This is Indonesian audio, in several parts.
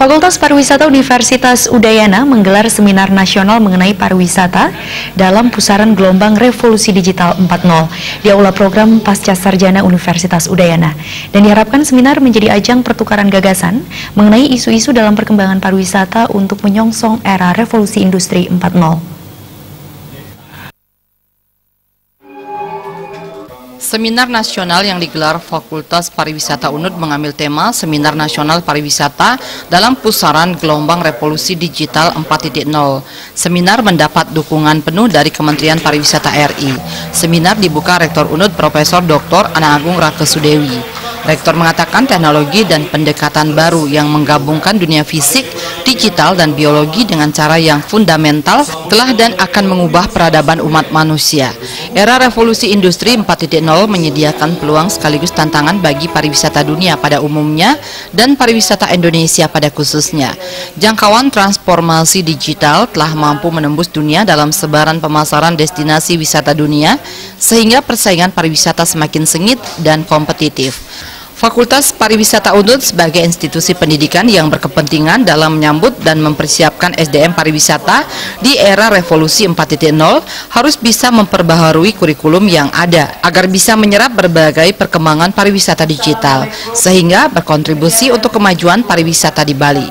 Fakultas Pariwisata Universitas Udayana menggelar seminar nasional mengenai pariwisata dalam pusaran gelombang revolusi digital 4.0 di Aula Program Pasca Sarjana Universitas Udayana. Dan diharapkan seminar menjadi ajang pertukaran gagasan mengenai isu-isu dalam perkembangan pariwisata untuk menyongsong era revolusi industri 4.0. Seminar nasional yang digelar Fakultas Pariwisata UNUD mengambil tema Seminar Nasional Pariwisata dalam Pusaran Gelombang Revolusi Digital 4.0. Seminar mendapat dukungan penuh dari Kementerian Pariwisata RI. Seminar dibuka Rektor UNUD Profesor Dr. Ana Agung Rakesudewi. Rektor mengatakan teknologi dan pendekatan baru yang menggabungkan dunia fisik, digital, dan biologi dengan cara yang fundamental telah dan akan mengubah peradaban umat manusia. Era revolusi industri 4.0 menyediakan peluang sekaligus tantangan bagi pariwisata dunia pada umumnya dan pariwisata Indonesia pada khususnya. Jangkauan transformasi digital telah mampu menembus dunia dalam sebaran pemasaran destinasi wisata dunia, sehingga persaingan pariwisata semakin sengit dan kompetitif. Fakultas Pariwisata UNUD sebagai institusi pendidikan yang berkepentingan dalam menyambut dan mempersiapkan SDM pariwisata di era revolusi 4.0 harus bisa memperbaharui kurikulum yang ada agar bisa menyerap berbagai perkembangan pariwisata digital sehingga berkontribusi untuk kemajuan pariwisata di Bali.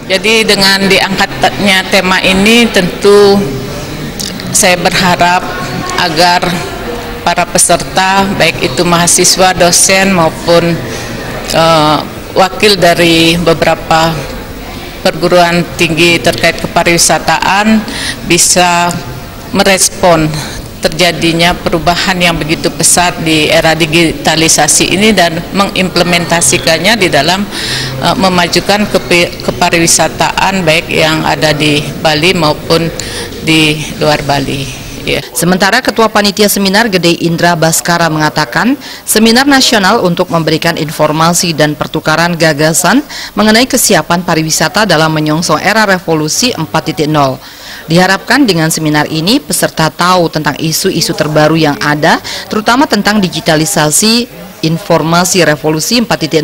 Jadi dengan diangkatnya tema ini tentu saya berharap agar para peserta, baik itu mahasiswa, dosen maupun wakil dari beberapa perguruan tinggi terkait kepariwisataan bisa merespon terjadinya perubahan yang begitu pesat di era digitalisasi ini dan mengimplementasikannya di dalam memajukan kepariwisataan baik yang ada di Bali maupun di luar Bali. Sementara Ketua Panitia Seminar Gede Indra Baskara mengatakan, seminar nasional untuk memberikan informasi dan pertukaran gagasan mengenai kesiapan pariwisata dalam menyongsong era revolusi 4.0. Diharapkan dengan seminar ini peserta tahu tentang isu-isu terbaru yang ada, terutama tentang digitalisasi informasi revolusi 4.0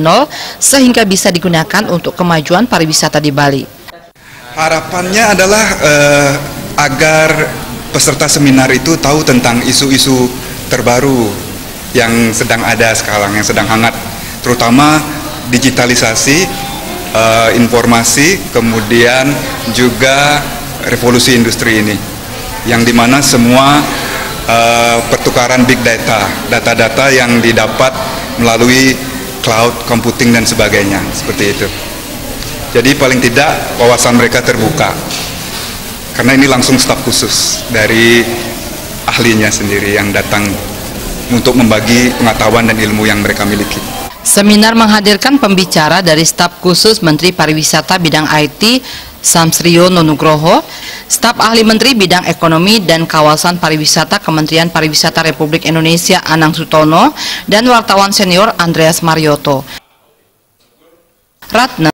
sehingga bisa digunakan untuk kemajuan pariwisata di Bali. Harapannya adalah agar peserta seminar itu tahu tentang isu-isu terbaru yang sedang ada sekarang, yang sedang hangat, terutama digitalisasi, informasi, kemudian juga revolusi industri ini, yang dimana semua pertukaran big data, data-data yang didapat melalui cloud computing dan sebagainya, seperti itu. Jadi paling tidak wawasan mereka terbuka. Karena ini langsung staf khusus dari ahlinya sendiri yang datang untuk membagi pengetahuan dan ilmu yang mereka miliki. Seminar menghadirkan pembicara dari staf khusus Menteri Pariwisata bidang IT Samsrio Nugroho, staf ahli Menteri bidang Ekonomi dan Kawasan Pariwisata Kementerian Pariwisata Republik Indonesia Anang Sutono, dan wartawan senior Andreas Marioto. Ratna